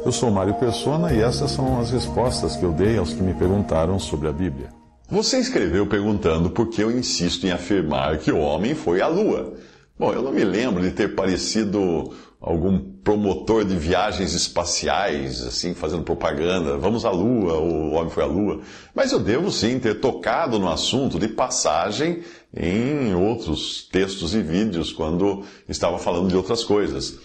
Eu sou Mário Persona e essas são as respostas que eu dei aos que me perguntaram sobre a Bíblia. Você escreveu perguntando por que eu insisto em afirmar que o homem foi à Lua. Bom, eu não me lembro de ter parecido algum promotor de viagens espaciais, assim, fazendo propaganda. Vamos à Lua, o homem foi à Lua. Mas eu devo sim ter tocado no assunto de passagem em outros textos e vídeos, quando estava falando de outras coisas.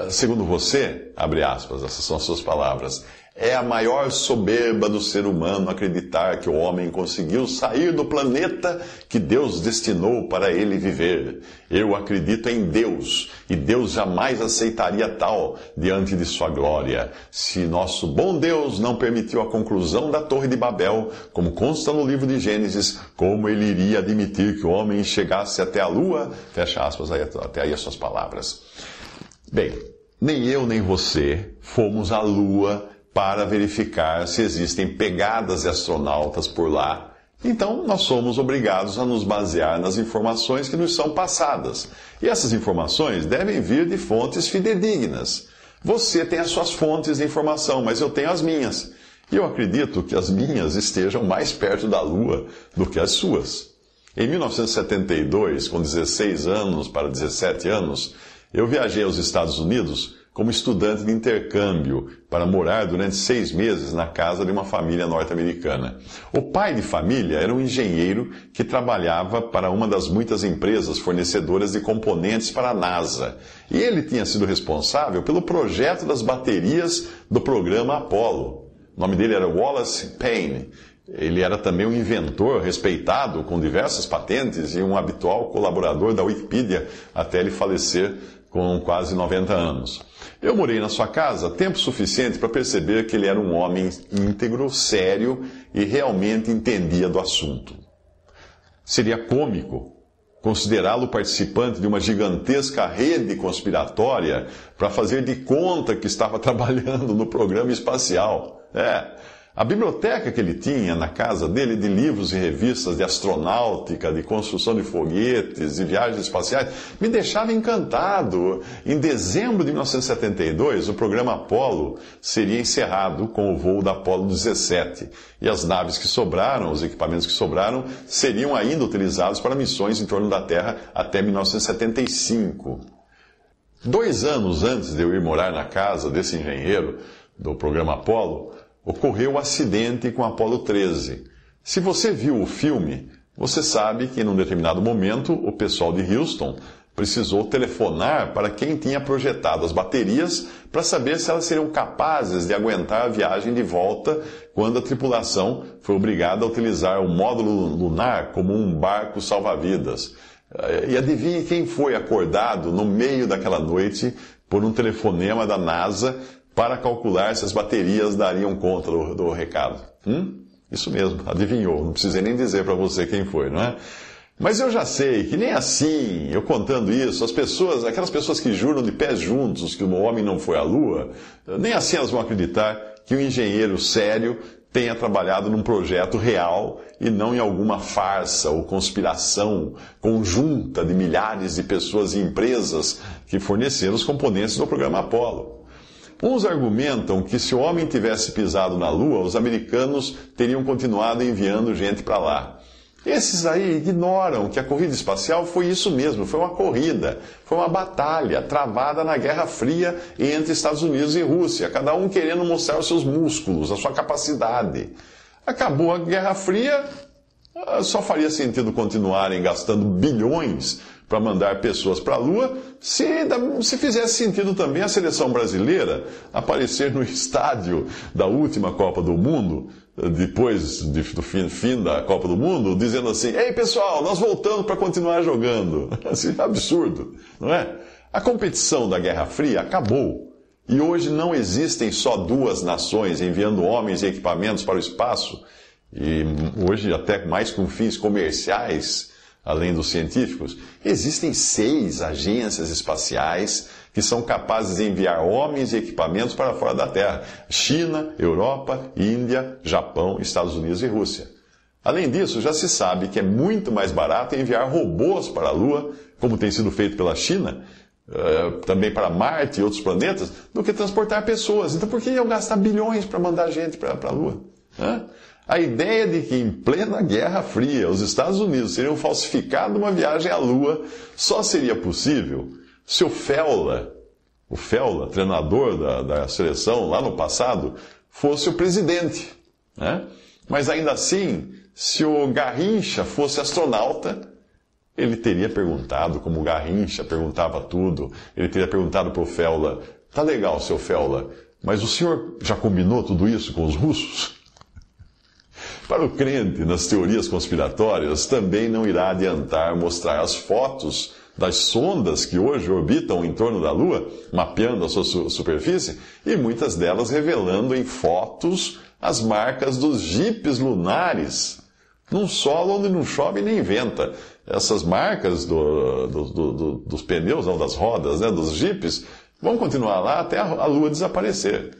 Segundo você, abre aspas, essas são as suas palavras, é a maior soberba do ser humano acreditar que o homem conseguiu sair do planeta que Deus destinou para ele viver. Eu acredito em Deus, e Deus jamais aceitaria tal diante de sua glória. Se nosso bom Deus não permitiu a conclusão da Torre de Babel, como consta no livro de Gênesis, como ele iria admitir que o homem chegasse até a Lua? Fecha aspas, até aí as suas palavras. Bem, nem eu nem você fomos à Lua para verificar se existem pegadas de astronautas por lá. Então, nós somos obrigados a nos basear nas informações que nos são passadas. E essas informações devem vir de fontes fidedignas. Você tem as suas fontes de informação, mas eu tenho as minhas. E eu acredito que as minhas estejam mais perto da Lua do que as suas. Em 1972, com 16 anos para 17 anos, eu viajei aos Estados Unidos como estudante de intercâmbio para morar durante 6 meses na casa de uma família norte-americana. O pai de família era um engenheiro que trabalhava para uma das muitas empresas fornecedoras de componentes para a NASA. E ele tinha sido responsável pelo projeto das baterias do programa Apollo. O nome dele era Wallace Payne. Ele era também um inventor respeitado, com diversas patentes e um habitual colaborador da Wikipedia, até ele falecer com quase 90 anos. Eu morei na sua casa tempo suficiente para perceber que ele era um homem íntegro, sério e realmente entendia do assunto. Seria cômico considerá-lo participante de uma gigantesca rede conspiratória para fazer de conta que estava trabalhando no programa espacial. A biblioteca que ele tinha na casa dele de livros e revistas de astronáutica, de construção de foguetes, de viagens espaciais, me deixava encantado. Em dezembro de 1972, o programa Apollo seria encerrado com o voo da Apollo 17. E as naves que sobraram, os equipamentos que sobraram, seriam ainda utilizados para missões em torno da Terra até 1975. 2 anos antes de eu ir morar na casa desse engenheiro do programa Apollo, ocorreu o acidente com Apollo 13. Se você viu o filme, você sabe que, num determinado momento, o pessoal de Houston precisou telefonar para quem tinha projetado as baterias para saber se elas seriam capazes de aguentar a viagem de volta quando a tripulação foi obrigada a utilizar o módulo lunar como um barco salva-vidas. E adivinhe quem foi acordado no meio daquela noite por um telefonema da NASA para calcular se as baterias dariam conta do recado. Isso mesmo, adivinhou. Não precisei nem dizer para você quem foi, não é? Mas eu já sei que nem assim, eu contando isso, aquelas pessoas que juram de pés juntos que o homem não foi à Lua, nem assim elas vão acreditar que um engenheiro sério tenha trabalhado num projeto real e não em alguma farsa ou conspiração conjunta de milhares de pessoas e empresas que forneceram os componentes do programa Apollo. Uns argumentam que se o homem tivesse pisado na Lua, os americanos teriam continuado enviando gente para lá. Esses aí ignoram que a corrida espacial foi isso mesmo, foi uma corrida, foi uma batalha travada na Guerra Fria entre Estados Unidos e Rússia, cada um querendo mostrar os seus músculos, a sua capacidade. Acabou a Guerra Fria, só faria sentido continuarem gastando bilhões para mandar pessoas para a Lua, se fizesse sentido também a seleção brasileira aparecer no estádio da última Copa do Mundo, depois do fim da Copa do Mundo, dizendo assim: ei pessoal, nós voltamos para continuar jogando. Assim, absurdo, não é? A competição da Guerra Fria acabou. E hoje não existem só 2 nações enviando homens e equipamentos para o espaço, e hoje até mais com fins comerciais, além dos científicos. Existem 6 agências espaciais que são capazes de enviar homens e equipamentos para fora da Terra: China, Europa, Índia, Japão, Estados Unidos e Rússia. Além disso, já se sabe que é muito mais barato enviar robôs para a Lua, como tem sido feito pela China, também para Marte e outros planetas, do que transportar pessoas. Então por que iam gastar bilhões para mandar gente para a Lua? A ideia de que em plena Guerra Fria os Estados Unidos teriam falsificado uma viagem à Lua só seria possível se o Fella, treinador da seleção lá no passado, fosse o presidente. Mas ainda assim, se o Garrincha fosse astronauta, ele teria perguntado, como o Garrincha perguntava tudo, ele teria perguntado para o Fella: tá legal, seu Fella, mas o senhor já combinou tudo isso com os russos? Para o crente nas teorias conspiratórias, também não irá adiantar mostrar as fotos das sondas que hoje orbitam em torno da Lua, mapeando a sua superfície, e muitas delas revelando em fotos as marcas dos jipes lunares, num solo onde não chove nem venta. Essas marcas dos pneus, não, das rodas, dos jipes, vão continuar lá até a Lua desaparecer.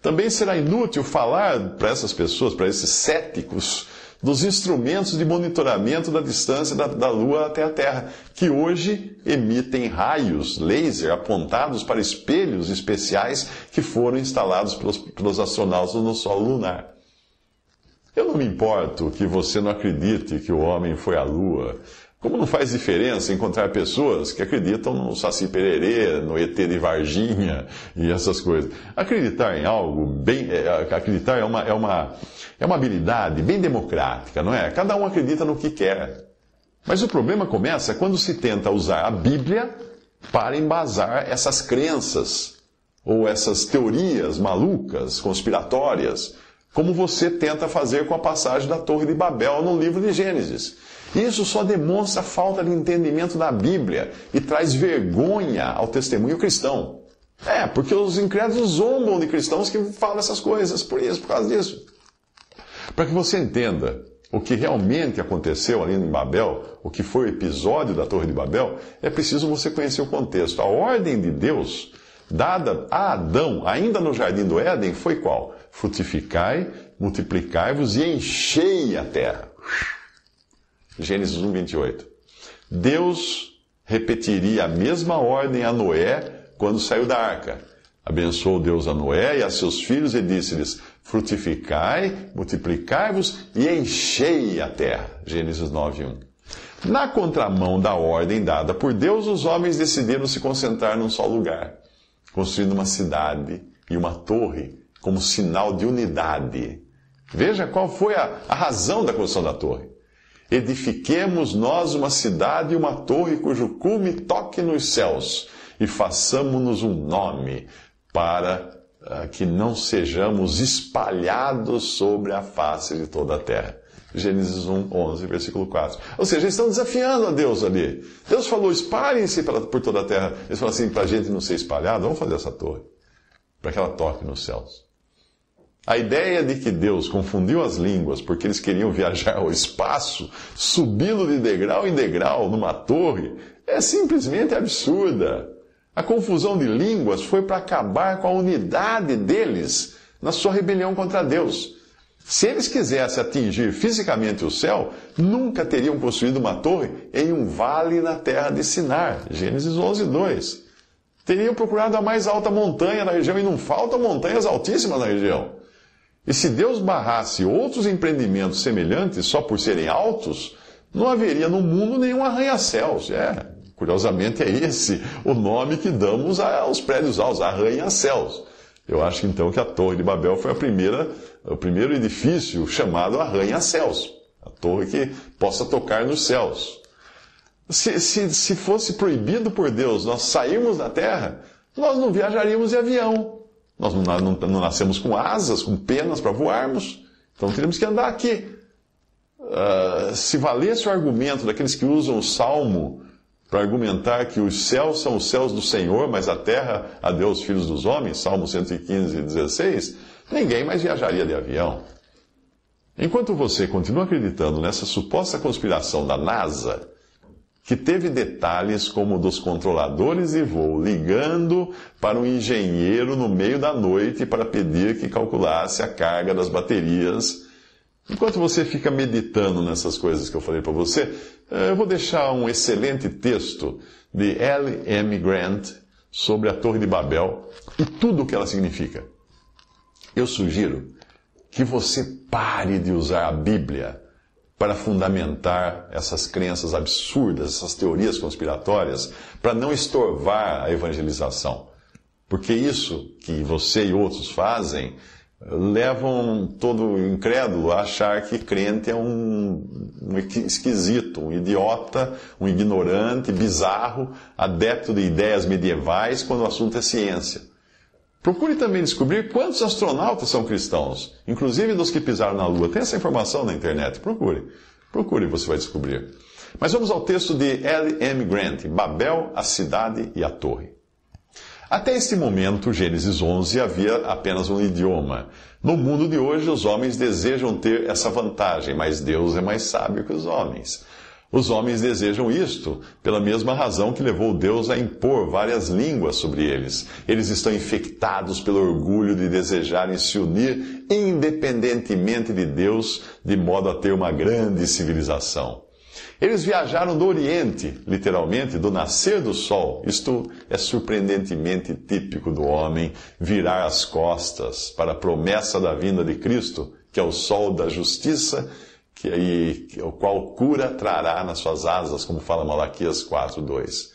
Também será inútil falar para essas pessoas, para esses céticos, dos instrumentos de monitoramento da distância da Lua até a Terra, que hoje emitem raios laser apontados para espelhos especiais que foram instalados pelos astronautas no solo lunar. Eu não me importo que você não acredite que o homem foi à Lua. Como não faz diferença encontrar pessoas que acreditam no Saci Pererê, no ET de Varginha e essas coisas. Acreditar em algo acreditar é uma habilidade bem democrática, não é? Cada um acredita no que quer. Mas o problema começa quando se tenta usar a Bíblia para embasar essas crenças ou essas teorias malucas, conspiratórias, como você tenta fazer com a passagem da Torre de Babel no livro de Gênesis. Isso só demonstra a falta de entendimento da Bíblia e traz vergonha ao testemunho cristão. Porque os incrédulos zombam de cristãos que falam essas coisas, por causa disso. Para que você entenda o que realmente aconteceu ali em Babel, o que foi o episódio da Torre de Babel, é preciso você conhecer o contexto. A ordem de Deus dada a Adão, ainda no jardim do Éden, foi qual? Frutificai, multiplicai-vos e enchei a terra. Gênesis 1, 28. Deus repetiria a mesma ordem a Noé quando saiu da arca. Abençoou Deus a Noé e a seus filhos e disse-lhes: frutificai, multiplicai-vos e enchei a terra. Gênesis 9, 1. Na contramão da ordem dada por Deus, os homens decidiram se concentrar num só lugar, construindo uma cidade e uma torre como sinal de unidade. Veja qual foi a razão da construção da torre. Edifiquemos nós uma cidade e uma torre cujo cume toque nos céus, e façamo-nos um nome, para que não sejamos espalhados sobre a face de toda a terra. Gênesis 1, 11, versículo 4. Ou seja, eles estão desafiando a Deus ali. Deus falou: espalhem-se por toda a terra. Eles falam assim: para a gente não ser espalhado, vamos fazer essa torre, para que ela toque nos céus. A ideia de que Deus confundiu as línguas porque eles queriam viajar ao espaço, subindo de degrau em degrau numa torre, é simplesmente absurda. A confusão de línguas foi para acabar com a unidade deles na sua rebelião contra Deus. Se eles quisessem atingir fisicamente o céu, nunca teriam construído uma torre em um vale na terra de Sinar. Gênesis 11, 2. Teriam procurado a mais alta montanha na região, e não faltam montanhas altíssimas na região. E se Deus barrasse outros empreendimentos semelhantes só por serem altos, não haveria no mundo nenhum arranha-céus. Curiosamente é esse o nome que damos aos prédios altos, arranha-céus. Eu acho então que a Torre de Babel foi o primeiro edifício chamado arranha-céus. A torre que possa tocar nos céus. Se fosse proibido por Deus nós sairmos da terra, nós não viajaríamos de avião. Nós não nascemos com asas, com penas para voarmos. Então teríamos que andar aqui. Se valesse o argumento daqueles que usam o Salmo para argumentar que os céus são os céus do Senhor, mas a terra a Deus, filhos dos homens, Salmo 115, 16, ninguém mais viajaria de avião. Enquanto você continua acreditando nessa suposta conspiração da NASA, que teve detalhes como o dos controladores de voo ligando para um engenheiro no meio da noite para pedir que calculasse a carga das baterias Enquanto você fica meditando nessas coisas que eu falei para você, eu vou deixar um excelente texto de L. M. Grant sobre a Torre de Babel e tudo o que ela significa. Eu sugiro que você pare de usar a Bíblia para fundamentar essas crenças absurdas, essas teorias conspiratórias, para não estorvar a evangelização. Porque isso que você e outros fazem levam todo incrédulo a achar que crente é um esquisito, um idiota, um ignorante, bizarro, adepto de ideias medievais quando o assunto é ciência. Procure também descobrir quantos astronautas são cristãos, inclusive dos que pisaram na Lua. Tem essa informação na internet, procure. Procure e você vai descobrir. Mas vamos ao texto de L. M. Grant, Babel, a cidade e a torre. Até este momento, Gênesis 11, havia apenas um idioma. No mundo de hoje, os homens desejam ter essa vantagem, mas Deus é mais sábio que os homens. Os homens desejam isto pela mesma razão que levou Deus a impor várias línguas sobre eles. Eles estão infectados pelo orgulho de desejarem se unir independentemente de Deus, de modo a ter uma grande civilização. Eles viajaram do Oriente, literalmente, do nascer do sol. Isto é surpreendentemente típico do homem, virar as costas para a promessa da vinda de Cristo, que é o sol da justiça, o qual cura trará nas suas asas, como fala Malaquias 4:2.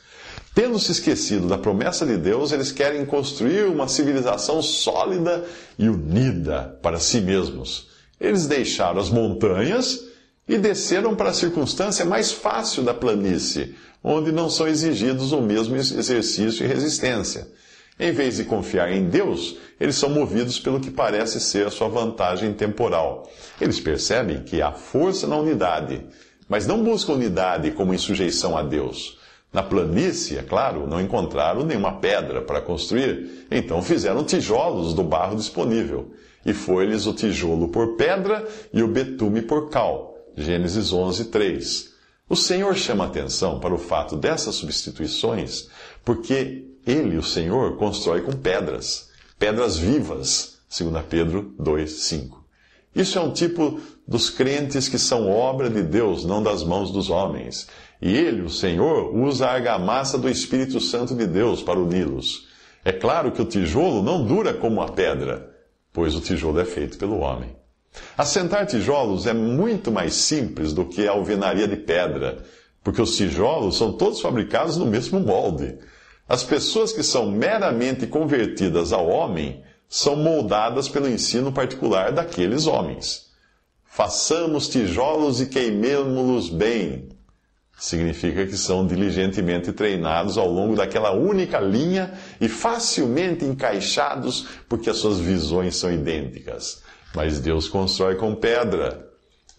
Tendo se esquecido da promessa de Deus, eles querem construir uma civilização sólida e unida para si mesmos. Eles deixaram as montanhas e desceram para a circunstância mais fácil da planície, onde não são exigidos o mesmo exercício e resistência. Em vez de confiar em Deus, eles são movidos pelo que parece ser a sua vantagem temporal. Eles percebem que há força na unidade, mas não buscam unidade como em sujeição a Deus. Na planície, é claro, não encontraram nenhuma pedra para construir, então fizeram tijolos do barro disponível. E foi-lhes o tijolo por pedra e o betume por cal. Gênesis 11:3. O Senhor chama atenção para o fato dessas substituições, porque Ele, o Senhor, constrói com pedras vivas, 2 Pedro 2:5. Isso é um tipo dos crentes que são obra de Deus, não das mãos dos homens. E Ele, o Senhor, usa a argamassa do Espírito Santo de Deus para uni-los. É claro que o tijolo não dura como a pedra, pois o tijolo é feito pelo homem. Assentar tijolos é muito mais simples do que a alvenaria de pedra, porque os tijolos são todos fabricados no mesmo molde. As pessoas que são meramente convertidas ao homem são moldadas pelo ensino particular daqueles homens. Façamos tijolos e queimemo-los bem. Significa que são diligentemente treinados ao longo daquela única linha e facilmente encaixados porque as suas visões são idênticas. Mas Deus constrói com pedra.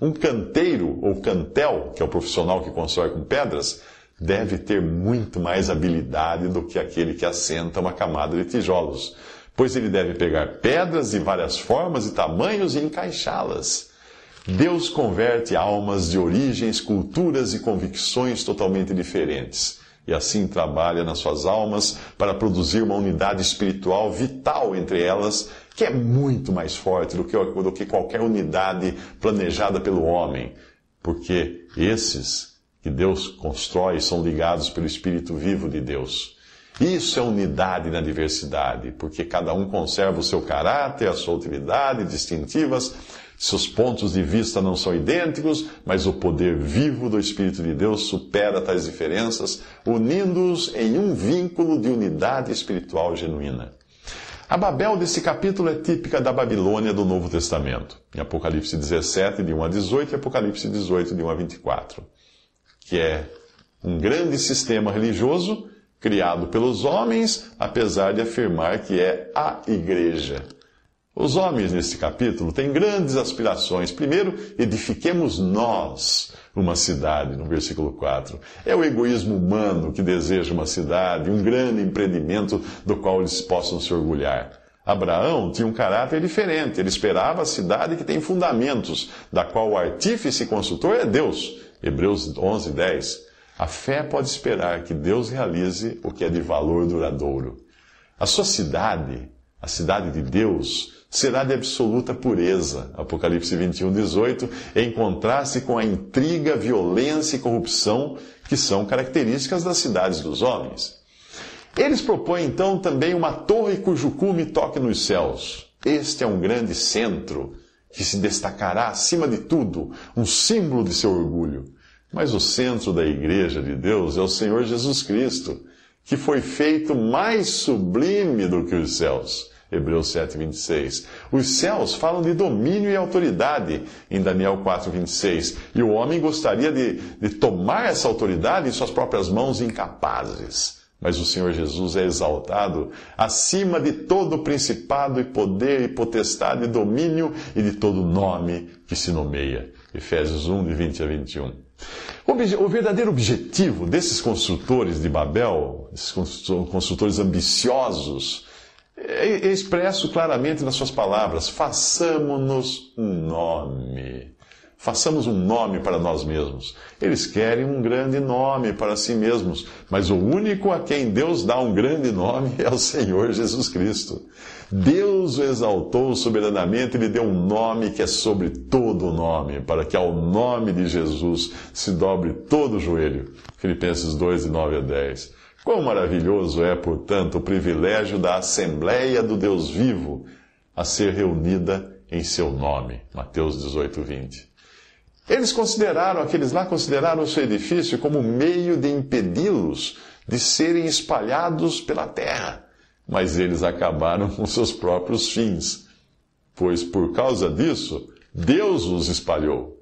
Um canteiro, ou cantel, que é o profissional que constrói com pedras, deve ter muito mais habilidade do que aquele que assenta uma camada de tijolos, pois ele deve pegar pedras de várias formas e tamanhos e encaixá-las. Deus converte almas de origens, culturas e convicções totalmente diferentes, e assim trabalha nas suas almas para produzir uma unidade espiritual vital entre elas, que é muito mais forte do que qualquer unidade planejada pelo homem, porque esses que Deus constrói são ligados pelo Espírito vivo de Deus. Isso é unidade na diversidade, porque cada um conserva o seu caráter, a sua utilidade distintivas, seus pontos de vista não são idênticos, mas o poder vivo do Espírito de Deus supera tais diferenças, unindo-os em um vínculo de unidade espiritual genuína. A Babel desse capítulo é típica da Babilônia do Novo Testamento, em Apocalipse 17, de 1 a 18, e Apocalipse 18, de 1 a 24, que é um grande sistema religioso criado pelos homens, apesar de afirmar que é a igreja. Os homens, nesse capítulo, têm grandes aspirações. Primeiro, edifiquemos nós uma cidade, no versículo 4. É o egoísmo humano que deseja uma cidade, um grande empreendimento do qual eles possam se orgulhar. Abraão tinha um caráter diferente. Ele esperava a cidade que tem fundamentos, da qual o artífice e construtor é Deus. Hebreus 11:10. A fé pode esperar que Deus realize o que é de valor duradouro. A sua cidade a cidade de Deus, será de absoluta pureza, Apocalipse 21, 18, em contraste com a intriga, violência e corrupção que são características das cidades dos homens. Eles propõem então também uma torre cujo cume toque nos céus. Este é um grande centro que se destacará acima de tudo, um símbolo de seu orgulho. Mas o centro da Igreja de Deus é o Senhor Jesus Cristo, que foi feito mais sublime do que os céus. Hebreus 7, 26. Os céus falam de domínio e autoridade em Daniel 4, 26. E o homem gostaria de tomar essa autoridade em suas próprias mãos incapazes. Mas o Senhor Jesus é exaltado acima de todo principado e poder e potestade e domínio e de todo nome que se nomeia. Efésios 1, de 20 a 21. O verdadeiro objetivo desses construtores de Babel, esses construtores ambiciosos, é expresso claramente nas suas palavras: façamos-nos um nome. Façamos um nome para nós mesmos. Eles querem um grande nome para si mesmos, mas o único a quem Deus dá um grande nome é o Senhor Jesus Cristo. Deus o exaltou soberanamente e lhe deu um nome que é sobre todo o nome, para que ao nome de Jesus se dobre todo o joelho. Filipenses 2, de 9 a 10. Quão maravilhoso é, portanto, o privilégio da Assembleia do Deus vivo a ser reunida em seu nome. Mateus 18, 20. Aqueles lá consideraram o seu edifício como meio de impedi-los de serem espalhados pela terra. Mas eles acabaram com seus próprios fins, pois por causa disso, Deus os espalhou.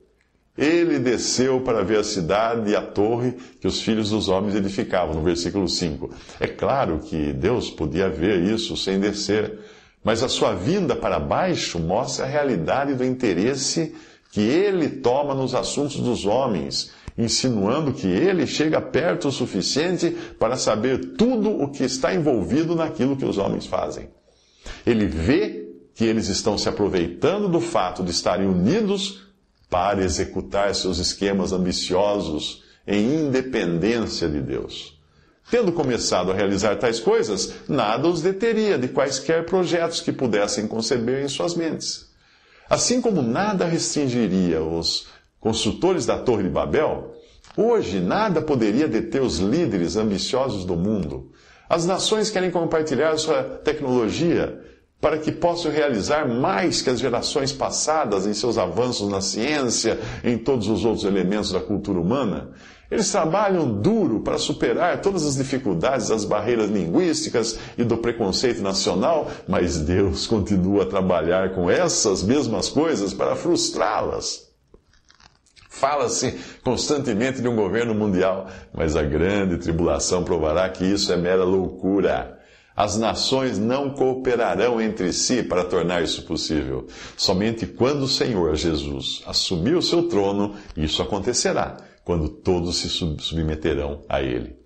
Ele desceu para ver a cidade e a torre que os filhos dos homens edificavam, no versículo 5. É claro que Deus podia ver isso sem descer, mas a sua vinda para baixo mostra a realidade do interesse que ele toma nos assuntos dos homens, insinuando que ele chega perto o suficiente para saber tudo o que está envolvido naquilo que os homens fazem. Ele vê que eles estão se aproveitando do fato de estarem unidos para executar seus esquemas ambiciosos em independência de Deus. Tendo começado a realizar tais coisas, nada os deteria de quaisquer projetos que pudessem conceber em suas mentes. Assim como nada restringiria os construtores da Torre de Babel, hoje nada poderia deter os líderes ambiciosos do mundo. As nações querem compartilhar sua tecnologia para que possam realizar mais que as gerações passadas em seus avanços na ciência, em todos os outros elementos da cultura humana. Eles trabalham duro para superar todas as dificuldades, as barreiras linguísticas e do preconceito nacional, mas Deus continua a trabalhar com essas mesmas coisas para frustrá-las. Fala-se constantemente de um governo mundial, mas a grande tribulação provará que isso é mera loucura. As nações não cooperarão entre si para tornar isso possível. Somente quando o Senhor Jesus assumir o seu trono, isso acontecerá, quando todos se submeterão a ele.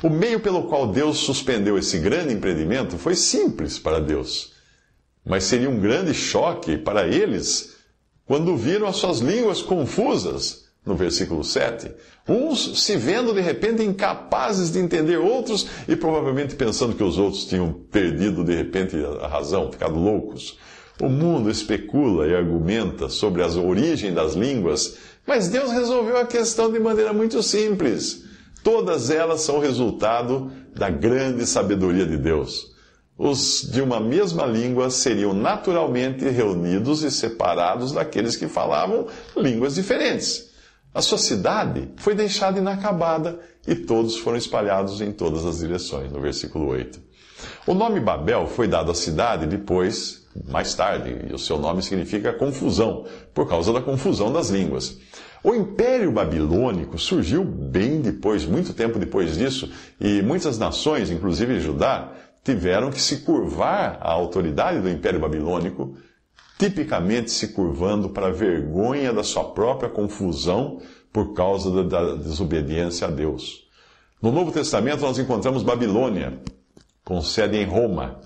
O meio pelo qual Deus suspendeu esse grande empreendimento foi simples para Deus, mas seria um grande choque para eles quando viram as suas línguas confusas, no versículo 7. Uns se vendo de repente incapazes de entender outros e provavelmente pensando que os outros tinham perdido de repente a razão, ficado loucos. O mundo especula e argumenta sobre a origem das línguas, mas Deus resolveu a questão de maneira muito simples. Todas elas são resultado da grande sabedoria de Deus. Os de uma mesma língua seriam naturalmente reunidos e separados daqueles que falavam línguas diferentes. A sua cidade foi deixada inacabada e todos foram espalhados em todas as direções, no versículo 8. O nome Babel foi dado à cidade depois, mais tarde, e o seu nome significa confusão, por causa da confusão das línguas. O Império Babilônico surgiu bem depois, muito tempo depois disso, e muitas nações, inclusive Judá, tiveram que se curvar à autoridade do Império Babilônico, tipicamente se curvando para a vergonha da sua própria confusão por causa da desobediência a Deus. No Novo Testamento nós encontramos Babilônia, com sede em Roma,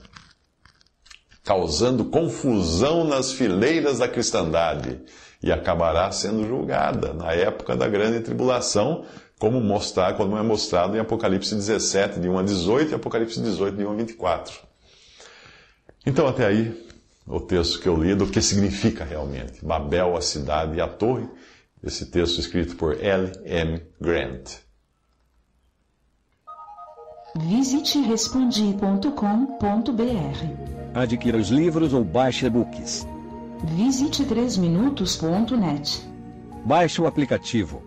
causando confusão nas fileiras da cristandade, e acabará sendo julgada na época da grande tribulação, como é mostrado em Apocalipse 17, de 1 a 18, e Apocalipse 18, de 1 a 24. Então, até aí, o texto que eu li, do que significa realmente Babel, a cidade e a torre. Esse texto escrito por L. M. Grant. Visite respondi.com.br. Adquira os livros ou baixe e-books. Visite 3minutos.net. Baixe o aplicativo.